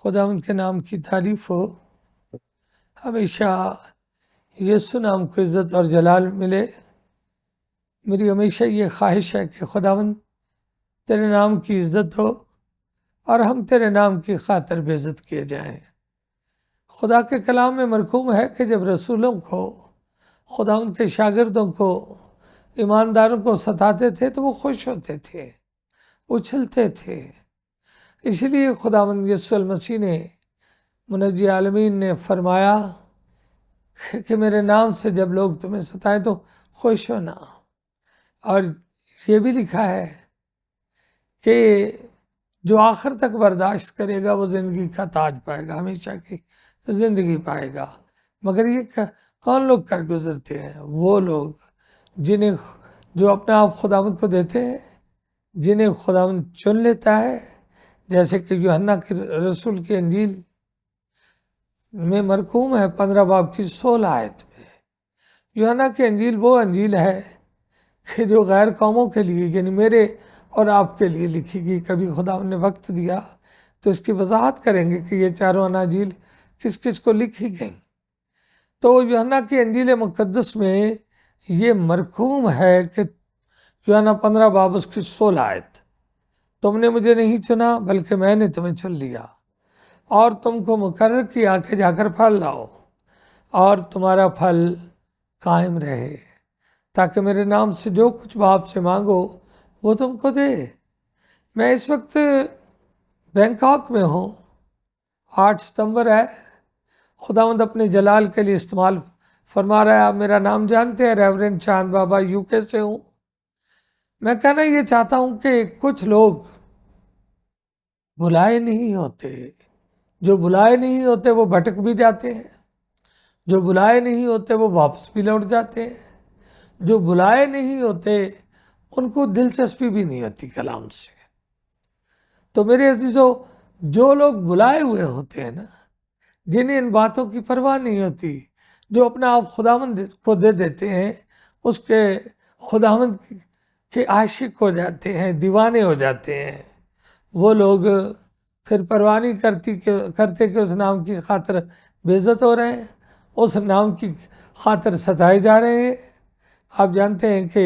خداوند کے نام کی تعریف ہو۔ ہمیشہ یسوع نام کو عزت اور جلال ملے۔ میری ہمیشہ یہ خواہش ہے کہ خداوند تیرے نام کی عزت ہو اور ہم تیرے نام کی خاطر بے عزت کیے جائیں۔ خدا کے کلام میں مرقوم ہے کہ جب رسولوں کو، خداوند کے شاگردوں کو، ایمانداروں کو ستاتے تھے تو وہ خوش ہوتے تھے، اچھلتے تھے۔ اس لیے خداوند یسوع المسیح نے، منجی عالمین نے فرمایا کہ میرے نام سے جب لوگ تمہیں ستائیں تو خوش ہونا۔ اور یہ بھی لکھا ہے کہ جو آخر تک برداشت کرے گا وہ زندگی کا تاج پائے گا، ہمیشہ کی زندگی پائے گا۔ مگر یہ کون لوگ کر گزرتے ہیں؟ وہ لوگ جو اپنا آپ خداوند کو دیتے ہیں، جنہیں خداوند چن لیتا ہے، جیسے کہ یوحنا کے رسول کی انجیل میں مرقوم ہے 15 باب کی 16 آیت میں۔ یوحنا کی انجیل وہ انجیل ہے کہ جو غیر قوموں کے لیے، یعنی میرے اور آپ کے لیے لکھی گئی۔ کبھی خداوند نے وقت دیا تو اس کی وضاحت کریں گے کہ یہ چاروں اناجیل کس کس کو لکھی گئیں۔ تو یوحنا کی انجیل مقدس میں یہ مرقوم ہے کہ یوحنا 15 باب اس کی 16 آیت، تم نے مجھے نہیں چنا بلکہ میں نے تمہیں چن لیا اور تم کو مقرر کیا کہ جا کر پھل لاؤ اور تمہارا پھل قائم رہے، تاکہ میرے نام سے جو کچھ باپ سے مانگو وہ تم کو دے۔ میں اس وقت بینکاک میں ہوں، 8 ستمبر ہے۔ خداوند اپنے جلال کے لیے استعمال فرما رہا ہے۔ آپ میرا نام جانتے ہیں، ریورنڈ چاند بابا UK سے ہوں۔ میں کہنا یہ چاہتا ہوں کہ کچھ لوگ بلائے نہیں ہوتے، جو بلائے نہیں ہوتے وہ بھٹک بھی جاتے ہیں، جو بلائے نہیں ہوتے وہ واپس بھی لوٹ جاتے ہیں، جو بلائے نہیں ہوتے ان کو دلچسپی بھی نہیں ہوتی کلام سے۔ تو میرے عزیزو، جو لوگ بلائے ہوئے ہوتے ہیں نا، جنہیں ان باتوں کی پرواہ نہیں ہوتی، جو اپنا آپ خداوند کو دے دیتے ہیں، اس کے خداوند کے عاشق ہو جاتے ہیں، دیوانے ہو جاتے ہیں، وہ لوگ پھر پرواہ نہیں کرتے کہ اس نام کی خاطر بے عزت ہو رہے ہیں، اس نام کی خاطر ستائے جا رہے ہیں۔ آپ جانتے ہیں کہ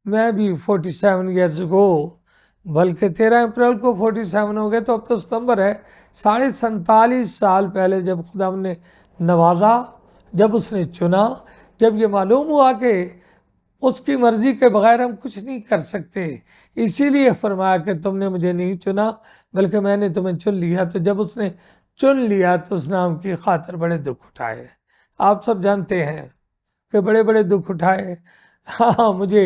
میں بھی 47 ایئرز اگو، بلکہ 13 اپریل کو 47 ہو گئے، تو اب تو ستمبر ہے، 47.5 سال پہلے جب خدا نے نوازا، جب اس نے چنا، جب یہ معلوم ہوا کہ اس کی مرضی کے بغیر ہم کچھ نہیں کر سکتے، اسی لیے فرمایا کہ تم نے مجھے نہیں چنا بلکہ میں نے تمہیں چن لیا۔ تو جب اس نے چن لیا تو اس نام کی خاطر بڑے دکھ اٹھائے۔ آپ سب جانتے ہیں کہ بڑے بڑے دکھ اٹھائے۔ ہاں، مجھے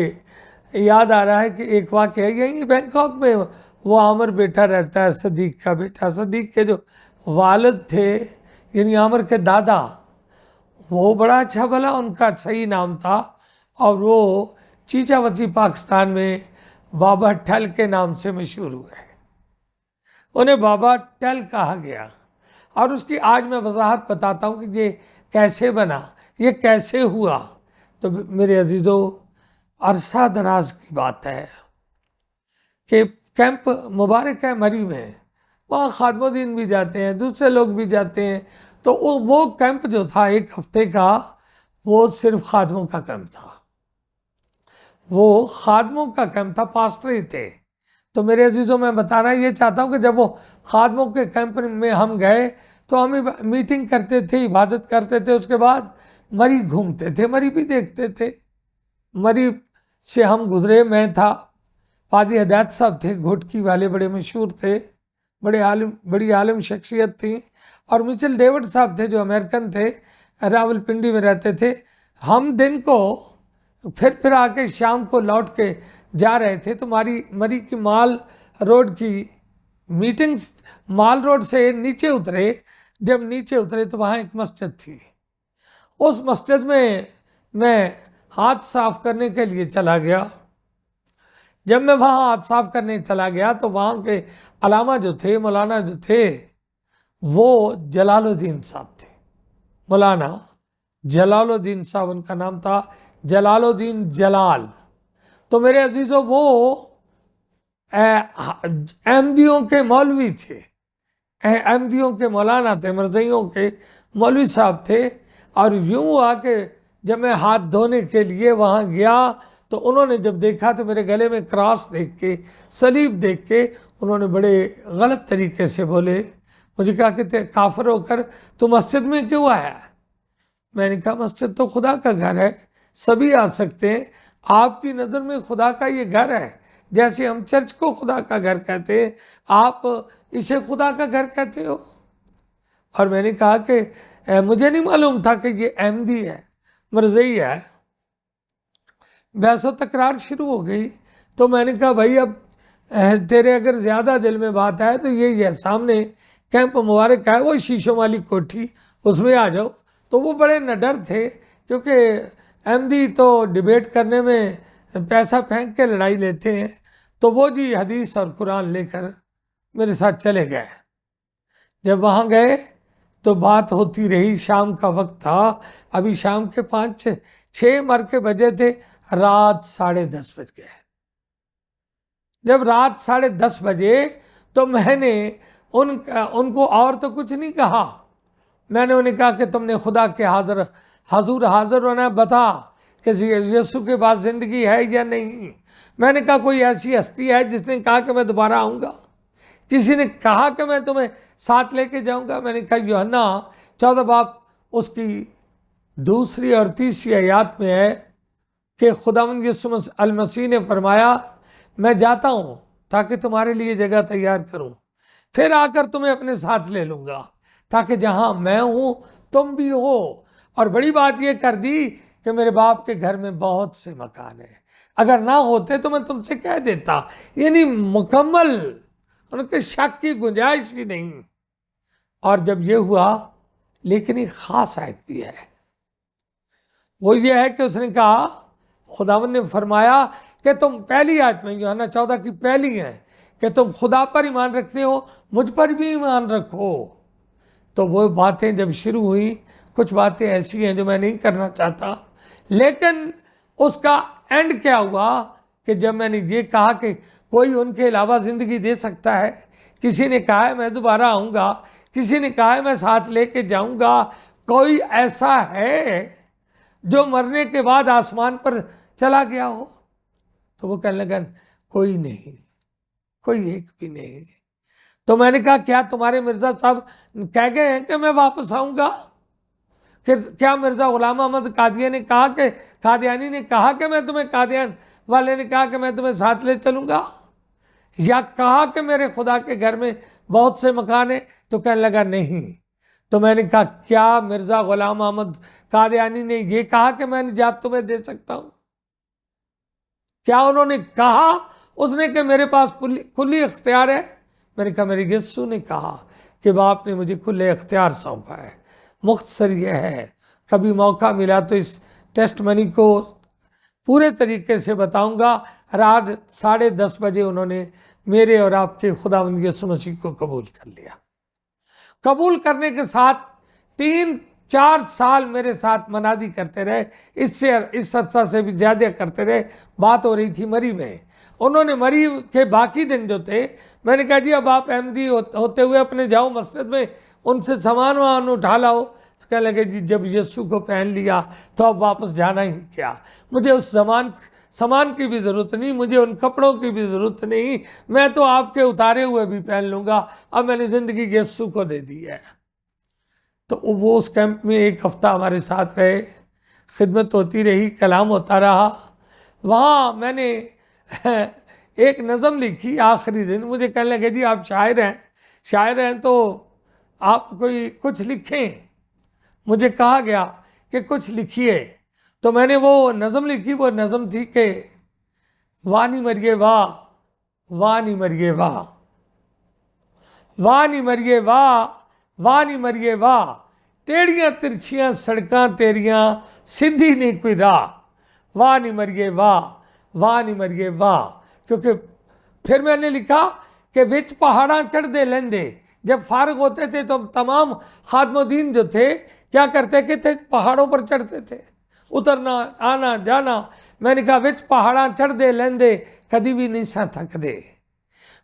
یاد آ رہا ہے کہ ایک واقعہ یہی بینکاک میں، وہ عامر بیٹا رہتا ہے، صدیق کا بیٹا۔ صدیق کے جو والد تھے، یعنی عامر کے دادا، وہ بڑا اچھا بھلا ان کا صحیح نام تھا، اور وہ چیچاوتی پاکستان میں بابا ٹل کے نام سے مشہور ہوئے۔ انہیں بابا ٹل کہا گیا، اور اس کی آج میں وضاحت بتاتا ہوں کہ یہ کیسے بنا، یہ کیسے ہوا۔ تو میرے عزیزو، عرصہ دراز کی بات ہے کہ کیمپ مبارک ہے مری میں، وہاں خادم الدین بھی جاتے ہیں، دوسرے لوگ بھی جاتے ہیں۔ تو وہ کیمپ جو تھا 1 ہفتے کا، وہ صرف خادموں کا کیمپ تھا، وہ خادموں کا کیمپ تھا، پاسٹر ہی تھے۔ تو میرے عزیزوں، میں بتانا یہ چاہتا ہوں کہ جب وہ خادموں کے کیمپ میں ہم گئے تو ہم میٹنگ کرتے تھے، عبادت کرتے تھے، اس کے بعد مری گھومتے تھے، مری بھی دیکھتے تھے۔ مری سے ہم گزرے، میں تھا، پادری ہدایت صاحب تھے، گھوٹکی والے، بڑے مشہور تھے، بڑی عالم شخصیت تھی، اور مچل ڈیوڈ صاحب تھے جو امریکن تھے، راول پنڈی میں رہتے تھے۔ ہم دن کو پھر آ کے شام کو لوٹ کے جا رہے تھے، تو مری کی مال روڈ کی میٹنگ، مال روڈ سے نیچے اترے۔ جب نیچے اترے تو وہاں ایک مسجد تھی، اس مسجد میں ہاتھ صاف کرنے کے لیے چلا گیا۔ جب میں وہاں ہاتھ صاف کرنے چلا گیا تو وہاں کے علامہ جو تھے، مولانا جو تھے، وہ جلال الدین صاحب تھے، مولانا جلال الدین صاحب ان کا نام تھا، جلال الدین جلال۔ تو میرے عزیزوں، وہ احمدیوں کے مولوی تھے، احمدیوں کے مولانا تھے، مرزائیوں کے مولوی صاحب تھے، اور یوں ہوا کہ جب میں ہاتھ دھونے کے لیے وہاں گیا تو انہوں نے جب دیکھا تو میرے گلے میں کراس دیکھ کے، صلیب دیکھ کے انہوں نے بڑے غلط طریقے سے بولے، مجھے کہا کہ کافر ہو کر تو مسجد میں کیوں آیا؟ میں نے کہا مسجد تو خدا کا گھر ہے، سبھی آ سکتے ہیں، آپ کی نظر میں خدا کا یہ گھر ہے، جیسے ہم چرچ کو خدا کا گھر کہتے ہیں، آپ اسے خدا کا گھر کہتے ہو؟ اور میں نے کہا کہ مجھے نہیں معلوم تھا کہ یہ احمدی ہے، مرزائی ہے۔ بحث و تکرار شروع ہو گئی، تو میں نے کہا بھائی اب تیرے اگر زیادہ دل میں بات ہے تو یہی ہے، سامنے کیمپ مبارک ہے، وہ شیشوں والی کوٹھی، اس میں آ جاؤ۔ تو وہ بڑے نڈر تھے، کیونکہ احمدی تو ڈیبیٹ کرنے میں پیسہ پھینک کے لڑائی لیتے ہیں، تو وہ جی حدیث اور قرآن لے کر میرے ساتھ چلے گئے۔ جب وہاں گئے تو بات ہوتی رہی، شام کا وقت تھا، ابھی شام کے 5-6 بجے تھے، رات 10:30 بج گئے۔ جب رات 10:30 بجے تو میں نے ان کو اور تو کچھ نہیں کہا، میں نے انہیں کہا کہ تم نے خدا کے حضور حاضر ہونا، بتا کہ یسوع کے بعد زندگی ہے یا نہیں۔ میں نے کہا کوئی ایسی ہستی ہے جس نے کہا کہ میں دوبارہ آؤں گا؟ کسی نے کہا کہ میں تمہیں ساتھ لے کے جاؤں گا؟ میں نے کہا یوحنا 14 باب اس کی 2 اور 3 آیات میں ہے کہ خداوند یسوع المسیح نے فرمایا میں جاتا ہوں تاکہ تمہارے لیے جگہ تیار کروں، پھر آ کر تمہیں اپنے ساتھ لے لوں گا، تاکہ جہاں میں ہوں تم بھی ہو۔ اور بڑی بات یہ کر دی کہ میرے باپ کے گھر میں بہت سے مکان ہیں، اگر نہ ہوتے تو میں تم سے کہہ دیتا۔ یعنی مکمل ان کے شک کی گنجائش ہی نہیں۔ اور جب یہ ہوا، لیکن ایک خاص آیت بھی ہے، وہ یہ ہے کہ اس نے کہا، خداوند نے فرمایا کہ تم، پہلی آیت میں یوحنا 14 کی پہلی ہے کہ تم خدا پر ایمان رکھتے ہو، مجھ پر بھی ایمان رکھو۔ تو وہ باتیں جب شروع ہوئی، کچھ باتیں ایسی ہیں جو میں نہیں کرنا چاہتا، لیکن اس کا اینڈ کیا ہوا کہ جب میں نے یہ کہا کہ کوئی ان کے علاوہ زندگی دے سکتا ہے، کسی نے کہا ہے میں دوبارہ آؤں گا، کسی نے کہا ہے میں ساتھ لے کے جاؤں گا، کوئی ایسا ہے جو مرنے کے بعد آسمان پر چلا گیا ہو؟ تو وہ کہنے لگا کوئی نہیں، کوئی ایک بھی نہیں۔ تو میں نے کہا کیا تمہارے مرزا صاحب کہہ گئے ہیں کہ میں واپس آؤں گا؟ کیا مرزا غلام احمد قادیانی نے کہا کہ میں تمہیں، قادیان والے نے کہا کہ میں تمہیں ساتھ لے چلوں گا، یا کہا کہ میرے خدا کے گھر میں بہت سے مکان ہیں؟ تو کہنے لگا نہیں۔ تو میں نے کہا کیا مرزا غلام احمد قادیانی نے یہ کہا کہ میں نجات تمہیں دے سکتا ہوں؟ کیا انہوں نے کہا اس نے کہ میرے پاس کلی اختیار ہے؟ میں نے کہا میرے یسوع نے کہا کہ باپ نے مجھے کل اختیار سونپا ہے۔ مختصر یہ ہے، کبھی موقع ملا تو اس ٹیسٹ منی کو پورے طریقے سے بتاؤں گا۔ رات 10:30 بجے انہوں نے میرے اور آپ کے خداوند یسوع مسیح کو قبول کر لیا۔ قبول کرنے کے ساتھ 3-4 سال میرے ساتھ منادی کرتے رہے، اس عرصہ سے بھی زیادہ کرتے رہے۔ بات ہو رہی تھی مری میں، انہوں نے مری کے باقی دن جو تھے، میں نے کہا جی اب آپ احمدی ہوتے ہوئے اپنے جاؤ مسجد میں، ان سے سامان وہاں اٹھا لاؤ۔ تو کہنے لگے جی جب یسوع کو پہن لیا تو اب واپس جانا ہی کیا، مجھے اس سامان کی بھی ضرورت نہیں، مجھے ان کپڑوں کی بھی ضرورت نہیں، میں تو آپ کے اتارے ہوئے بھی پہن لوں گا، اب میں نے زندگی یسوع کو دے دی ہے۔ تو وہ اس کیمپ میں 1 ہفتہ ہمارے ساتھ رہے، خدمت ہوتی رہی، کلام ہوتا رہا۔ وہاں میں نے ایک نظم لکھی، آخری دن مجھے کہنے لگے جی آپ شاعر ہیں تو آپ کچھ لکھیں، مجھے کہا گیا کہ کچھ لکھیے، تو میں نے وہ نظم لکھی۔ وہ نظم تھی کہ وانی مریے واہ، وانی مریے واہ، وانی مریے واہ، وانی مریے واہ، ٹیڑیاں ترچھیاں سڑکاں تیریاں، سدھی نہیں کوئی راہ، وانی مریے واہ، وانی مریے واہ۔ کیونکہ پھر میں نے لکھا کہ وچ پہاڑاں چڑھ دے لیندے، جب فارغ ہوتے تھے تو تمام خادم الدین جو تھے کیا کرتے کہ تھے پہاڑوں پر چڑھتے تھے، اترنا آنا جانا۔ میں نے کہا وچ پہاڑاں چڑھ دے لیندے، کدی بھی نہیں سا تھک دے،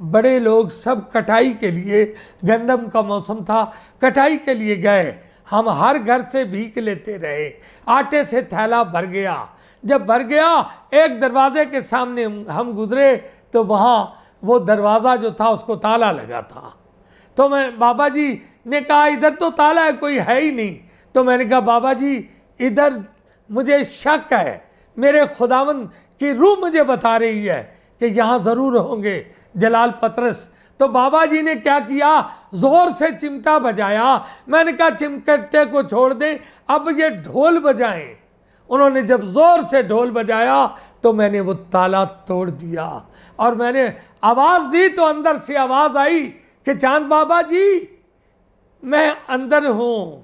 بڑے لوگ سب کٹائی کے لیے، گندم کا موسم تھا، کٹائی کے لیے گئے، ہم ہر گھر سے بھیک لیتے رہے، آٹے سے تھیلا بھر گیا، جب بھر گیا ایک دروازے کے سامنے ہم گزرے تو وہاں وہ دروازہ جو تھا اس کو تالا لگا تھا، تو بابا جی نے کہا ادھر تو تالا ہے، کوئی ہے ہی نہیں، تو میں نے کہا بابا جی ادھر مجھے شک ہے، میرے خداوند کی روح مجھے بتا رہی ہے کہ یہاں ضرور ہوں گے جلال پطرس۔ تو بابا جی نے کیا کیا، زور سے چمٹا بجایا، میں نے کہا چمٹے کو چھوڑ دیں، اب یہ ڈھول بجائیں۔ انہوں نے جب زور سے ڈھول بجایا تو میں نے وہ تالا توڑ دیا، اور میں نے آواز دی تو اندر سے آواز آئی کہ چاند بابا جی میں اندر ہوں۔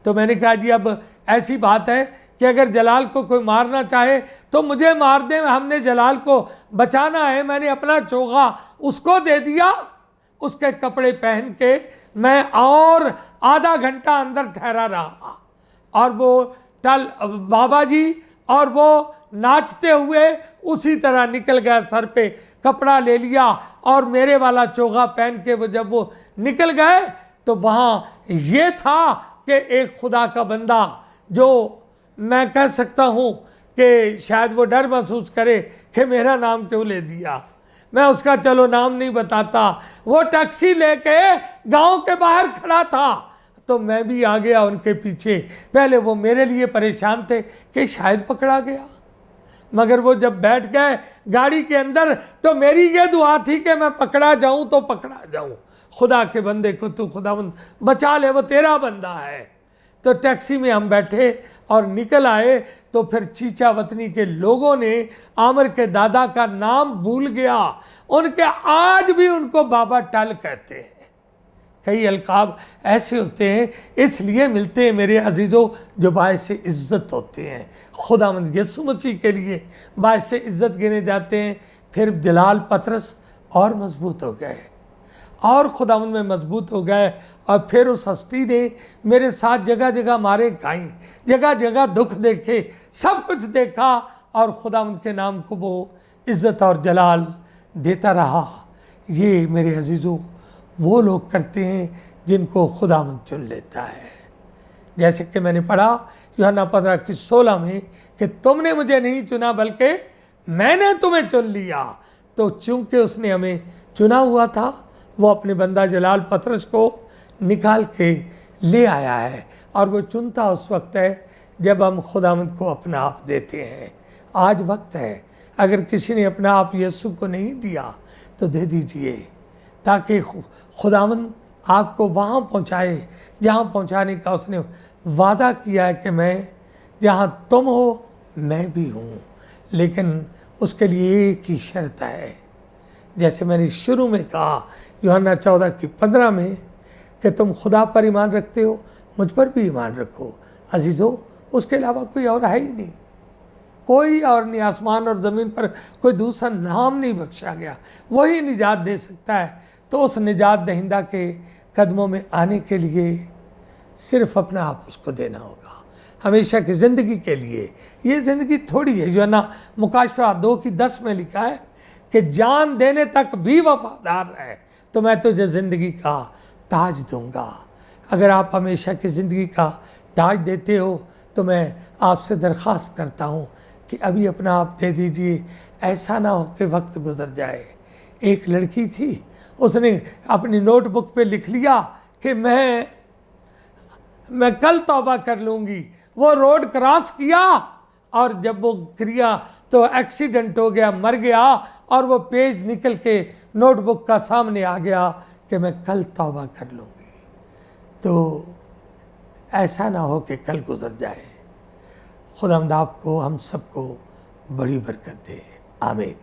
تو میں نے کہا جی اب ایسی بات ہے کہ اگر جلال کو کوئی مارنا چاہے تو مجھے مار دیں، ہم نے جلال کو بچانا ہے۔ میں نے اپنا چوغا اس کو دے دیا، اس کے کپڑے پہن کے میں اور آدھا گھنٹہ اندر ٹھہرا رہا، اور وہ بابا جی اور وہ ناچتے ہوئے اسی طرح نکل گئے، سر پہ کپڑا لے لیا اور میرے والا چوغا پہن کے وہ جب وہ نکل گئے تو وہاں یہ تھا کہ ایک خدا کا بندہ جو میں کہہ سکتا ہوں کہ شاید وہ ڈر محسوس کرے کہ میرا نام کیوں لے دیا، میں اس کا چلو نام نہیں بتاتا، وہ ٹیکسی لے کے گاؤں کے باہر کھڑا تھا، تو میں بھی آ گیا ان کے پیچھے۔ پہلے وہ میرے لیے پریشان تھے کہ شاید پکڑا گیا، مگر وہ جب بیٹھ گئے گاڑی کے اندر تو میری یہ دعا تھی کہ میں پکڑا جاؤں تو پکڑا جاؤں، خدا کے بندے کو تو خداوند بچا لے، وہ تیرا بندہ ہے۔ تو ٹیکسی میں ہم بیٹھے اور نکل آئے تو پھر چیچا وطنی کے لوگوں نے عامر کے دادا کا نام بھول گیا، ان کے آج بھی ان کو بابا ٹل کہتے ہیں۔ کئی القاب ایسے ہوتے ہیں اس لیے ملتے ہیں میرے عزیزوں جو باعث عزت ہوتے ہیں، خداوند یسوع مسیح کے لیے باعث عزت گنے جاتے ہیں۔ پھر جلال پطرس اور مضبوط ہو گئے اور خداوند میں مضبوط ہو گئے، اور پھر اس ہستی نے میرے ساتھ جگہ جگہ مارے کھائیں، جگہ جگہ دکھ دیکھے، سب کچھ دیکھا، اور خداوند کے نام کو وہ عزت اور جلال دیتا رہا۔ یہ میرے عزیزوں وہ لوگ کرتے ہیں جن کو خداوند چن لیتا ہے، جیسے کہ میں نے پڑھا یوحنا 15:16 میں کہ تم نے مجھے نہیں چنا بلکہ میں نے تمہیں چن لیا۔ تو چونکہ اس نے ہمیں چنا ہوا تھا، وہ اپنے بندہ جلال پطرس کو نکال کے لے آیا ہے، اور وہ چنتا اس وقت ہے جب ہم خداوند کو اپنا آپ دیتے ہیں۔ آج وقت ہے، اگر کسی نے اپنا آپ یسوع کو نہیں دیا تو دے دیجئے، تاکہ خداوند آپ کو وہاں پہنچائے جہاں پہنچانے کا اس نے وعدہ کیا ہے کہ میں جہاں تم ہو میں بھی ہوں، لیکن اس کے لیے ایک ہی شرط ہے، جیسے میں نے شروع میں کہا یوحنا 14:15 میں کہ تم خدا پر ایمان رکھتے ہو، مجھ پر بھی ایمان رکھو۔ عزیزو اس کے علاوہ کوئی اور ہے ہی نہیں، کوئی اور نہیں، آسمان اور زمین پر کوئی دوسرا نام نہیں بخشا گیا، وہی نجات دے سکتا ہے۔ تو اس نجات دہندہ کے قدموں میں آنے کے لیے صرف اپنا آپ اس کو دینا ہوگا، ہمیشہ کی زندگی کے لیے۔ یہ زندگی تھوڑی ہے، جو ہے نا مکاشفہ 2:10 میں لکھا ہے کہ جان دینے تک بھی وفادار ہے تو میں تجھے زندگی کا تاج دوں گا۔ اگر آپ ہمیشہ کی زندگی کا تاج دیتے ہو تو میں آپ سے درخواست کرتا ہوں کہ ابھی اپنا آپ دے دیجئے، ایسا نہ ہو کہ وقت گزر جائے۔ ایک لڑکی تھی، اس نے اپنی نوٹ بک پہ لکھ لیا کہ میں کل توبہ کر لوں گی۔ وہ روڈ کراس کیا اور جب وہ گریا تو ایکسیڈنٹ ہو گیا، مر گیا، اور وہ پیج نکل کے نوٹ بک کا سامنے آ گیا کہ میں کل توبہ کر لوں گی۔ تو ایسا نہ ہو کہ کل گزر جائے۔ خداوند آپ کو ہم سب کو بڑی برکت دے، آمین۔